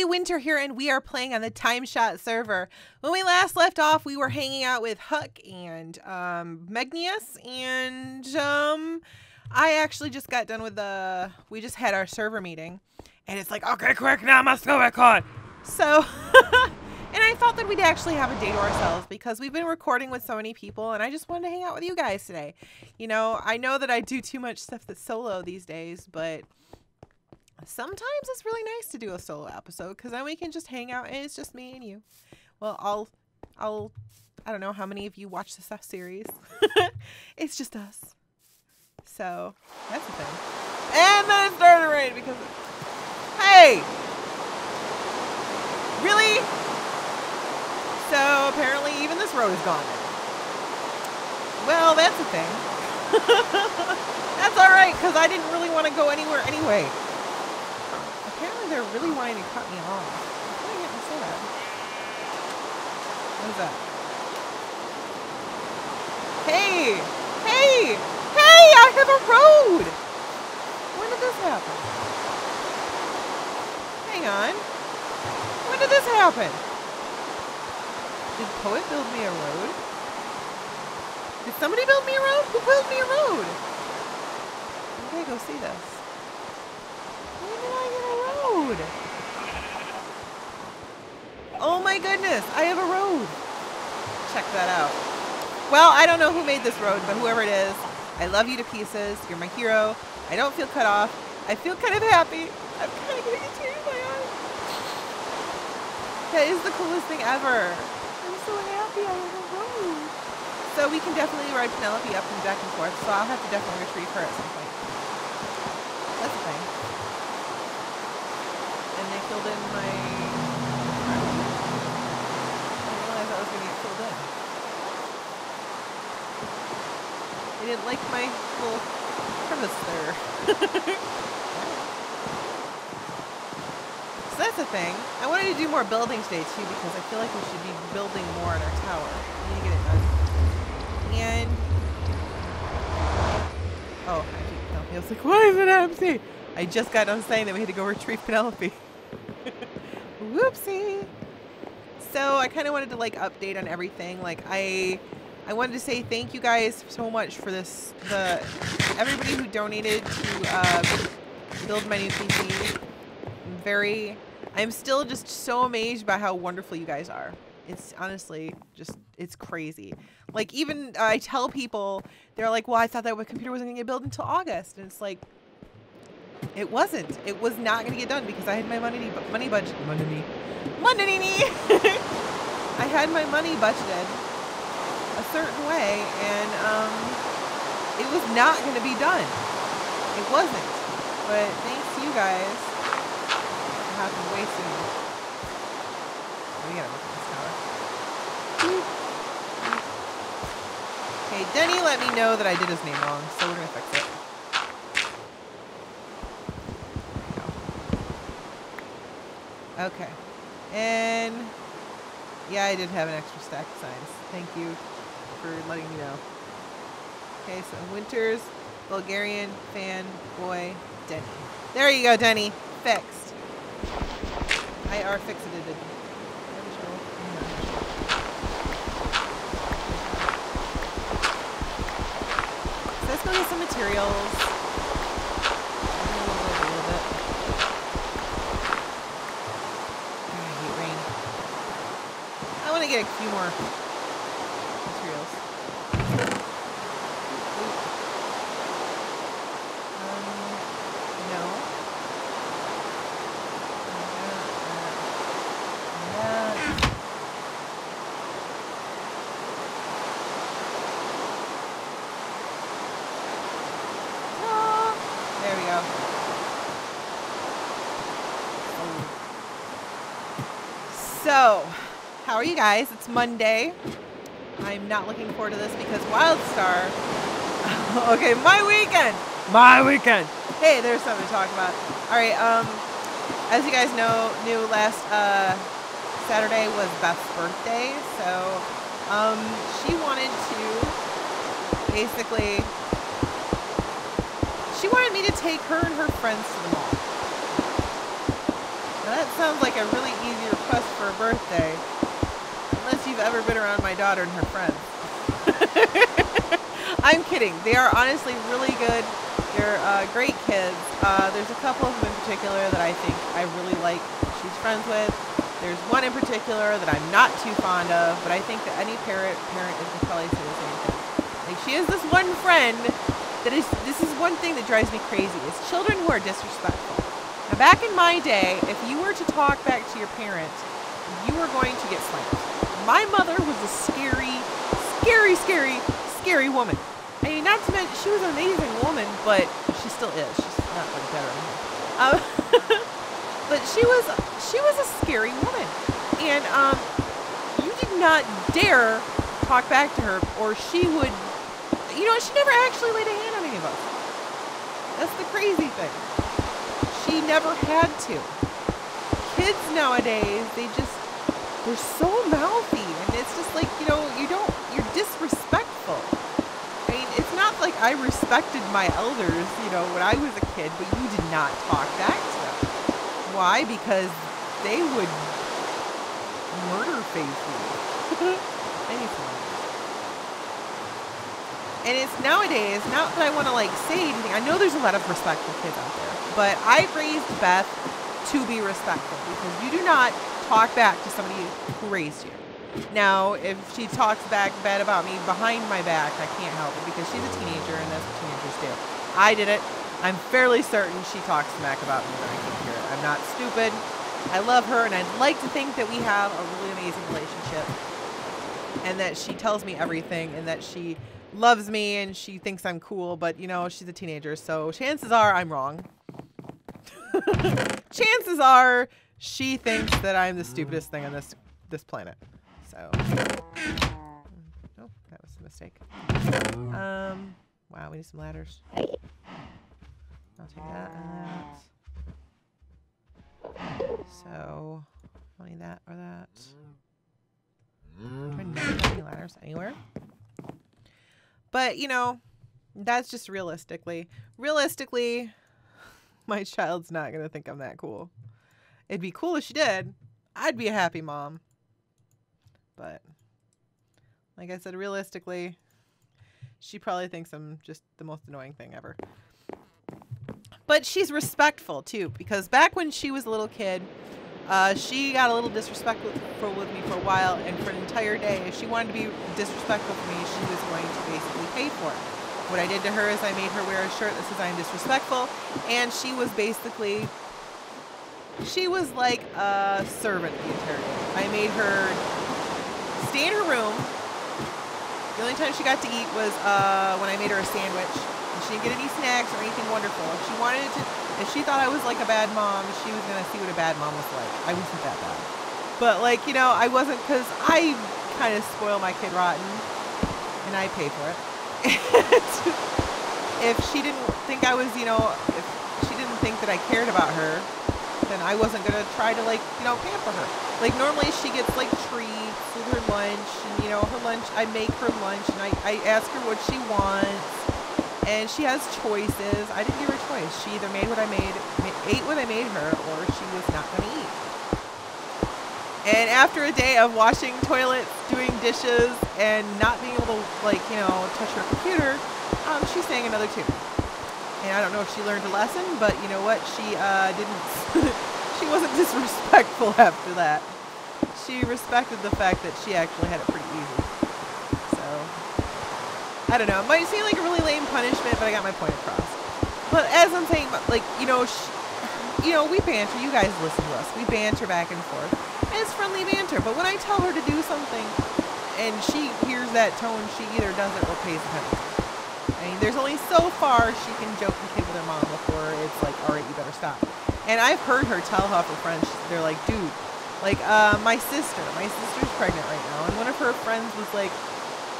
Wyntr here, and we are playing on the TimeShot server. When we last left off, we were hanging out with Huck and Magnius, and I actually just got done with we just had our server meeting, and it's like, okay, quick, now must go back on. So, and I thought that we'd actually have a day to ourselves because we've been recording with so many people, and I just wanted to hang out with you guys today. You know, I know that I do too much stuff that's solo these days, but sometimes it's really nice to do a solo episode because then we can just hang out and it's just me and you. Well, I don't know how many of you watch this series. It's just us. So that's the thing. And then it started to rain because, hey, really? So apparently even this road is gone. Well, that's the thing. That's all right because I didn't really want to go anywhere anyway. Apparently they're really wanting to cut me off. Why can't I say that? What is that? Hey! Hey! Hey! I have a road! When did this happen? Hang on. When did this happen? Did Poet build me a road? Did somebody build me a road? Who built me a road? Okay, go see this. When did I get a road? Oh my goodness, I have a road. Check that out. Well, I don't know who made this road, but whoever it is, I love you to pieces. You're my hero. I don't feel cut off. I feel kind of happy. I'm kind of getting a tear in my eyes. That is the coolest thing ever. I'm so happy I have a road. So we can definitely ride Penelope up and back and forth, so I'll have to definitely retrieve her at some point. That's the thing. And they filled in my... I didn't realize I was going to get filled in. They didn't like my little crevice there. So that's the thing. I wanted to do more building today too because I feel like we should be building more in our tower. We need to get it done. And... oh, I keep Penelope. I was like, why is it empty? I just got done saying that we had to go retrieve Penelope. Whoopsie. So I kind of wanted to like update on everything. Like I wanted to say thank you guys so much for this. Everybody who donated to build my new PC. I'm still just so amazed by how wonderful you guys are. It's honestly just, it's crazy. Like even I tell people, they're like, well, I thought that computer wasn't gonna get built until August. And it's like, it wasn't. It was not gonna get done because I had my money budget. I had my money budgeted a certain way, and it was not gonna be done. It wasn't. But thanks to you guys, it happened way soon. We gotta look at this tower. Okay, Denny let me know that I did his name wrong, so we're gonna fix it. Okay, and yeah, I did have an extra stack of signs. Thank you for letting me know. Okay, so Wyntr's Bulgarian fan boy Denny. There you go, Denny. Fixed. I are fixed it. So let's go get some materials. Get a few more materials. No. There we go. So, how are you guys? It's Monday. I'm not looking forward to this because WildStar. Okay, my weekend. Hey, there's something to talk about. All right. As you guys know, knew last Saturday was Beth's birthday, so she wanted to basically, she wanted me to take her and her friends to the mall. Now that sounds like a really easy request for a birthday, unless you've ever been around my daughter and her friends. I'm kidding. They are honestly really good. They're great kids. There's a couple of them in particular that I think I really like she's friends with. There's one in particular that I'm not too fond of, but I think that any parent would probably say the same thing. Like, she has this one friend that is, this is one thing that drives me crazy, is children who are disrespectful. Now, back in my day, if you were to talk back to your parent, you were going to get slammed. My mother was a scary, scary, scary, scary woman. I mean, not to mention, she was an amazing woman, but she still is. She's not like better anymore. But she was a scary woman, and you did not dare talk back to her, or she would, you know, she never actually laid a hand on any of us. That's the crazy thing. She never had to. Kids nowadays, they're so mouthy, and it's just like, you know, you're disrespectful. I mean, it's not like I respected my elders, you know, when I was a kid, but you did not talk back to them. Why? Because they would murder face you. Anything. And it's nowadays, not that I want to like say anything. I know there's a lot of respectful kids out there, but I raised Beth to be respectful, because you do not talk back to somebody who raised you. Now, if she talks back bad about me behind my back, I can't help it, because she's a teenager and that's what teenagers do. I did it. I'm fairly certain she talks smack about me when I can hear it. I'm not stupid. I love her, and I'd like to think that we have a really amazing relationship, and that she tells me everything, and that she loves me, and she thinks I'm cool, but, you know, she's a teenager, so chances are I'm wrong. Chances are she thinks that I'm the stupidest thing on this planet. So, oh, that was a mistake. Wow, we need some ladders. I'll take that and that. So, I'll need that or that. Do I not have any ladders anywhere? But, you know, that's just realistically, my child's not going to think I'm that cool. It'd be cool if she did. I'd be a happy mom. But, like I said, realistically, she probably thinks I'm just the most annoying thing ever. But she's respectful, too, because back when she was a little kid, she got a little disrespectful with me for a while, and for an entire day, if she wanted to be disrespectful to me, she was going to basically pay for it. What I did to her is I made her wear a shirt that says I'm disrespectful, and she was basically, she was like a servant the entire day. I made her stay in her room. The only time she got to eat was when I made her a sandwich. And she didn't get any snacks or anything wonderful. If she wanted to, if she thought I was like a bad mom, she was going to see what a bad mom was like. I wasn't that bad. But like, you know, I wasn't, because I kind of spoil my kid rotten, and I pay for it. If she didn't think I was, you know, if she didn't think that I cared about her, then I wasn't going to try to, like, you know, pamper her. Like, normally she gets, like, treats with her lunch, and, you know, her lunch, I make her lunch, and I ask her what she wants, and she has choices. I didn't give her a choice. She either ate what I made her, or she was not going to eat. And after a day of washing toilets, doing dishes, and not being able to, like, you know, touch her computer, she sang another tune. And I don't know if she learned a lesson, but you know what? She didn't, she wasn't disrespectful after that. She respected the fact that she actually had it pretty easy. So, I don't know. It might seem like a really lame punishment, but I got my point across. But as I'm saying, like, you know, we banter. You guys listen to us. We banter back and forth. And it's friendly banter. But when I tell her to do something and she hears that tone, she either does it or pays the penalty. I mean, there's only so far she can joke and kid with her mom before it's like, all right, you better stop. And I've heard her tell her friends, they're like, dude, like, my sister's pregnant right now. And one of her friends was like,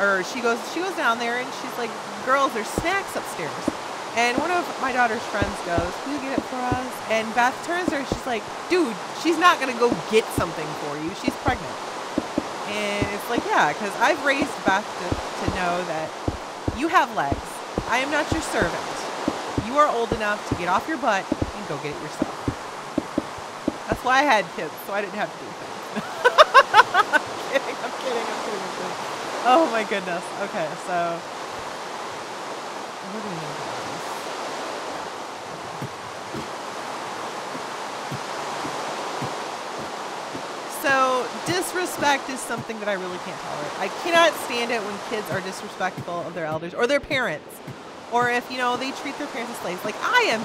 or she goes down there and she's like, girls, there's snacks upstairs. And one of my daughter's friends goes, "Will you get it for us?" And Beth turns to her, she's like, "Dude, she's not going to go get something for you. She's pregnant." And it's like, yeah, because I've raised Beth to know that you have legs. I am not your servant. You are old enough to get off your butt and go get it yourself. That's why I had kids, so I didn't have to do things. I'm kidding. Oh my goodness. Okay, so what do we need? So disrespect is something that I really can't tolerate. I cannot stand it when kids are disrespectful of their elders or their parents. Or if, you know, they treat their parents as slaves. Like I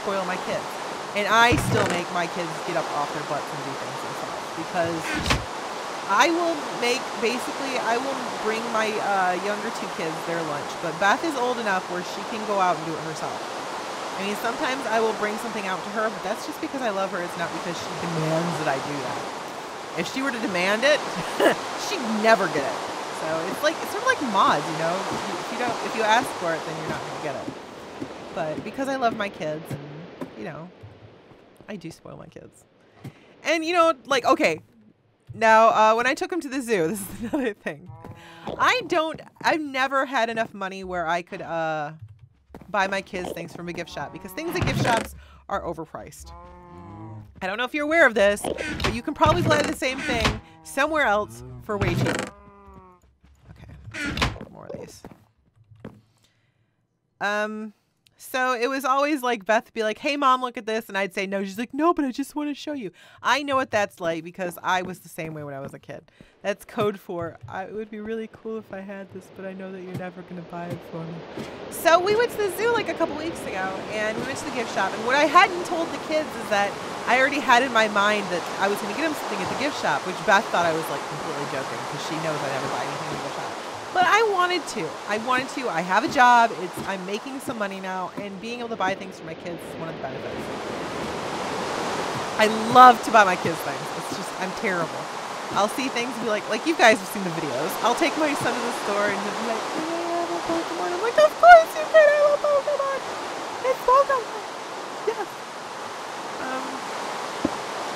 spoil my kids. And I still make my kids get up off their butts and do things themselves. Because I will bring my younger two kids their lunch. But Beth is old enough where she can go out and do it herself. I mean, sometimes I will bring something out to her, but that's just because I love her. It's not because she demands that I do that. If she were to demand it, she'd never get it. So it's sort of like mods, you know. If you ask for it, then you're not gonna get it. But because I love my kids, and you know, I do spoil my kids. And you know, like okay, now when I took them to the zoo, this is another thing. I've never had enough money where I could buy my kids things from a gift shop because things at gift shops are overpriced. I don't know if you're aware of this, but you can probably buy the same thing somewhere else for way cheaper. Okay, more of these. So it was always like Beth would be like, "Hey mom, look at this," and I'd say no. She's like, "No, but I just want to show you." I know what that's like because I was the same way when I was a kid. That's code for it would be really cool if I had this, but I know that you're never gonna buy it for me. So we went to the zoo like a couple weeks ago, and we went to the gift shop. And what I hadn't told the kids is that I already had in my mind that I was gonna get them something at the gift shop, which Beth thought I was like completely joking because she knows I never buy anything at the gift shop. But I wanted to. I have a job. I'm making some money now, and being able to buy things for my kids is one of the benefits. I love to buy my kids things. It's just, I'm terrible. I'll see things and be like you guys have seen the videos. I'll take my son to the store and he'll be like, "Can I have a Pokemon?" I'm like, "Of course you can have a Pokemon. It's Pokemon." Yes.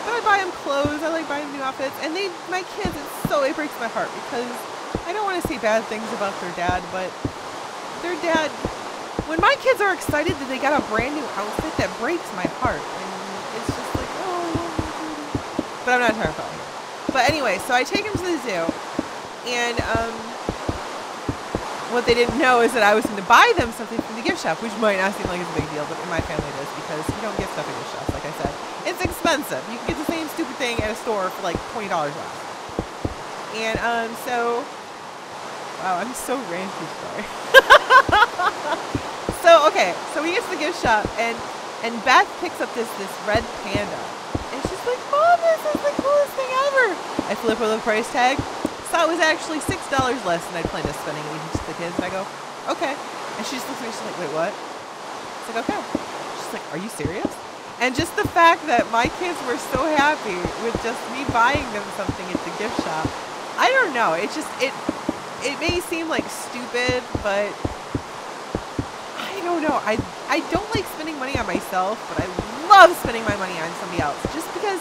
But I buy them clothes. I like buying new outfits, and my kids. It breaks my heart because I don't want to say bad things about their dad, but their dad, when my kids are excited that they got a brand new outfit, that breaks my heart. And it's just like, oh, but I'm not talking about it. But anyway, so I take them to the zoo, and what they didn't know is that I was going to buy them something from the gift shop, which might not seem like it's a big deal, but in my family it is because you don't get stuff at gift shops, like I said. It's expensive. You can get the same stupid thing at a store for like $20 less. And so... Wow, I'm so ranty, sorry. So we get to the gift shop, and Beth picks up this red panda. And she's like, "Mom, this is the coolest thing ever." I flip her the price tag. Saw it was actually $6 less than I'd planned on spending it each to the kids. And I go, "Okay." And she just looks at me, she's like, "Wait, what?" It's like, "Okay." She's like, "Are you serious?" And just the fact that my kids were so happy with just me buying them something at the gift shop, I don't know. It may seem like stupid, but I don't know. I don't like spending money on myself, but I love spending my money on somebody else. Just because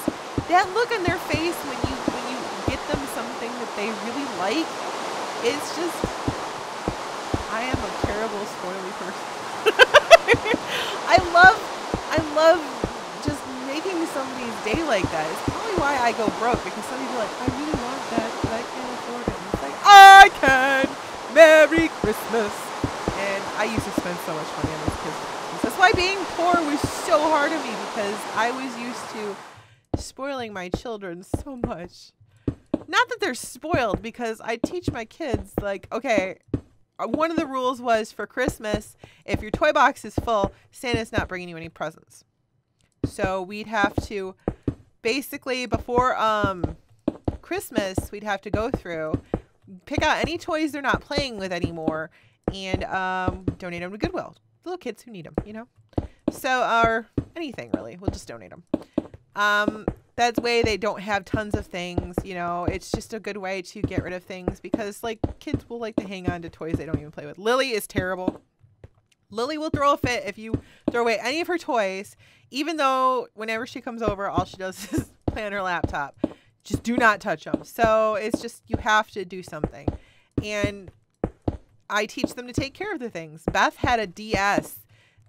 that look on their face when you get them something that they really like, it's just, I am a terrible spoily person. I love just making somebody's day like that. It's probably why I go broke, because some people are like, "I really want that, but I can't afford it." I can. Merry Christmas. And I used to spend so much money on those kids. That's why being poor was so hard on me, because I was used to spoiling my children so much. Not that they're spoiled, because I teach my kids, like, okay, one of the rules was for Christmas, if your toy box is full, Santa's not bringing you any presents. So we'd have to, basically, before Christmas, we'd have to go through, pick out any toys they're not playing with anymore, and donate them to Goodwill. Little kids who need them, you know? So, or anything, really. We'll just donate them. That way they don't have tons of things, you know? It's just a good way to get rid of things, because, like, kids will like to hang on to toys they don't even play with. Lily is terrible. Lily will throw a fit if you throw away any of her toys, even though whenever she comes over, all she does is play on her laptop. Just do not touch them. So it's just, you have to do something. And I teach them to take care of the things. Beth had a DS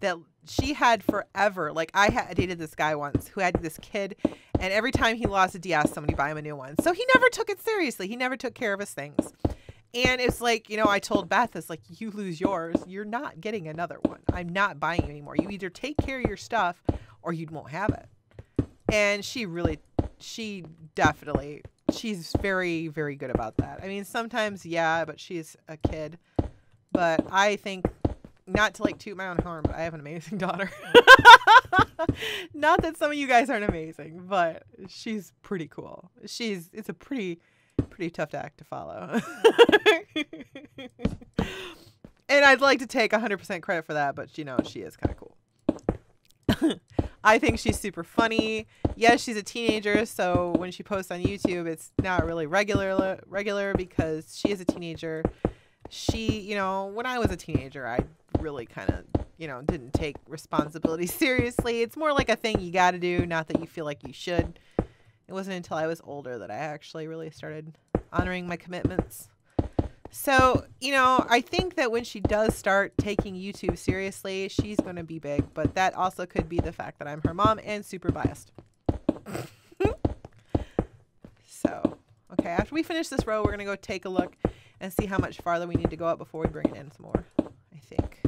that she had forever. Like, I dated this guy once who had this kid, and every time he lost a DS, somebody buy him a new one. So he never took it seriously. He never took care of his things. And it's like, you know, I told Beth, it's like, you lose yours, you're not getting another one. I'm not buying you anymore. You either take care of your stuff or you won't have it. And she's very, very good about that. I mean, sometimes, yeah, but she's a kid. But I think, not to like toot my own horn, but I have an amazing daughter. Not that some of you guys aren't amazing, but she's pretty cool. It's a pretty tough act to follow. And I'd like to take 100% credit for that, but you know, she is kind of cool. I think she's super funny. Yes, she's a teenager, so when she posts on YouTube, it's not really regular because she is a teenager. You know, when I was a teenager, I really kind of, you know, didn't take responsibility seriously. It's more like a thing you got to do, not that you feel like you should. It wasn't until I was older that I actually really started honoring my commitments. So, you know, I think that when she does start taking YouTube seriously, she's going to be big. But that also could be the fact that I'm her mom and super biased. So, okay, after we finish this row, we're going to go take a look and see how much farther we need to go up before we bring it in some more, I think.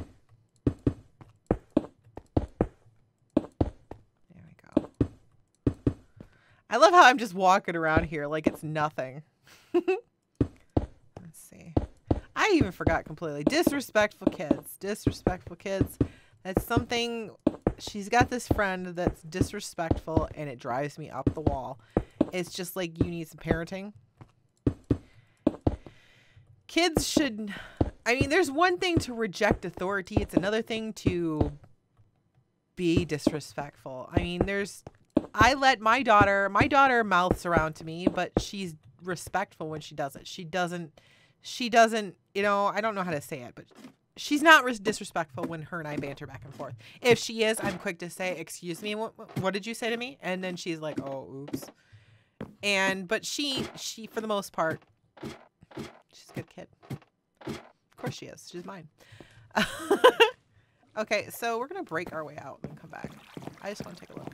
There we go. I love how I'm just walking around here like it's nothing. Let's see. I even forgot completely. Disrespectful kids. Disrespectful kids. That's something. She's got this friend that's disrespectful and it drives me up the wall. It's just like, you need some parenting. Kids should, I mean, there's one thing to reject authority. It's another thing to be disrespectful. I mean, I let my daughter mouths around to me, but she's respectful when she does it. She doesn't, you know, I don't know how to say it, but she's not disrespectful when her and I banter back and forth. If she is, I'm quick to say, excuse me, what did you say to me? And then she's like, oh, oops. But she, for the most part, she's a good kid. Of course she is. She's mine. Okay, so we're going to break our way out and come back. I just want to take a look.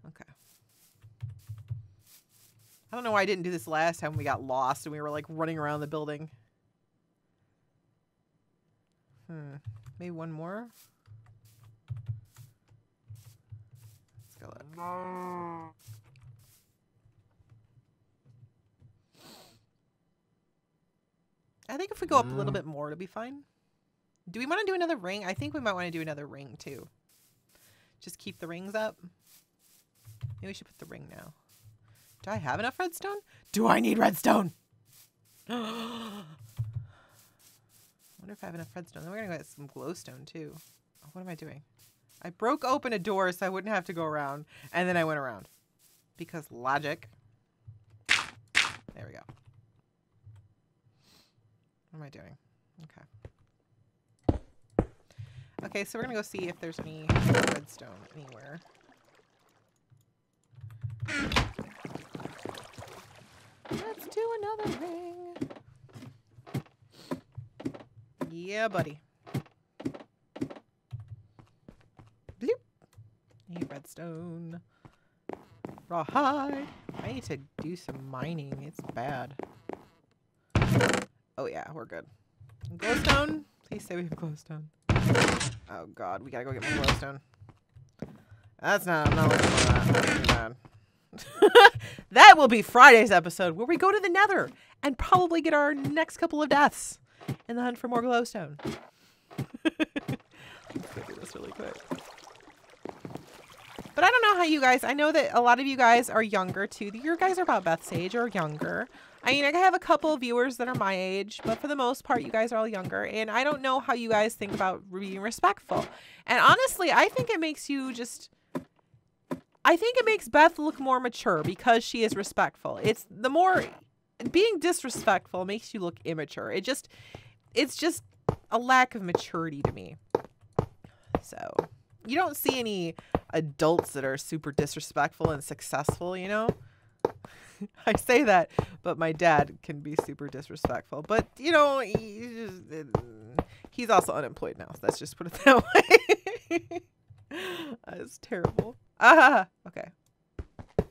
Okay. I don't know why I didn't do this last time we got lost and we were like running around the building. Maybe one more? Let's go look. I think if we go up a little bit more, it'll be fine. Do we want to do another ring? I think we might want to do another ring too. Just keep the rings up. Maybe we should put the ring now. Do I have enough redstone? Do I need redstone? I wonder if I have enough redstone. Then we're going to get some glowstone too. Oh, what am I doing? I broke open a door so I wouldn't have to go around. And then I went around. Because logic. There we go. What am I doing? Okay. Okay, so we're going to go see if there's any redstone anywhere. Let's do another ring. Yeah, buddy. Bloop. Need redstone. Rawhide. I need to do some mining. It's bad. Oh yeah, we're good. Glowstone? Please say we have glowstone. Oh god, we gotta go get more glowstone. I'm not looking for that. That's too bad. That will be Friday's episode where we go to the Nether and probably get our next couple of deaths in the hunt for more glowstone. Let's go do this really quick. But I don't know how you guys, I know that a lot of you guys are younger too. You guys are about Beth's age or younger. I mean, I have a couple of viewers that are my age, but for the most part, you guys are all younger. And I don't know how you guys think about being respectful. And honestly, I think it makes you just, I think it makes Beth look more mature because she is respectful. It's the more, being disrespectful makes you look immature. It just, it's just a lack of maturity to me. So you don't see any adults that are super disrespectful and successful, you know? I say that, but my dad can be super disrespectful. But, you know, he's also unemployed now. So let's just put it that way. That's terrible. Ah, okay. There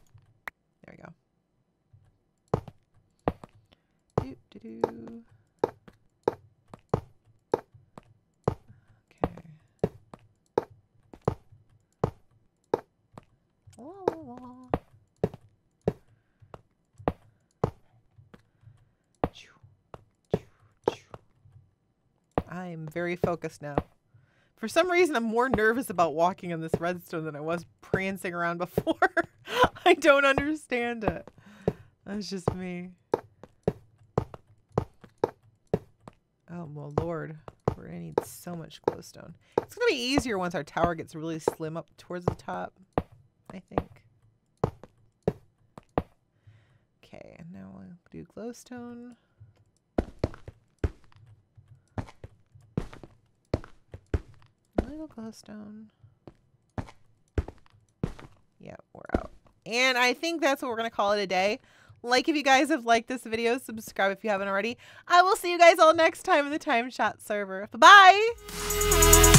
we go. Do. Okay. I'm very focused now. For some reason, I'm more nervous about walking on this redstone than I was prancing around before. I don't understand it. That's just me. Oh, well, Lord. We're going to need so much glowstone. It's going to be easier once our tower gets really slim up towards the top, I think. Okay, and now we'll do glowstone. Little glowstone. Yeah, we're out. And I think that's what we're going to call it a day. Like if you guys have liked this video, subscribe if you haven't already. I will see you guys all next time in the TimeShot server. Bye-bye!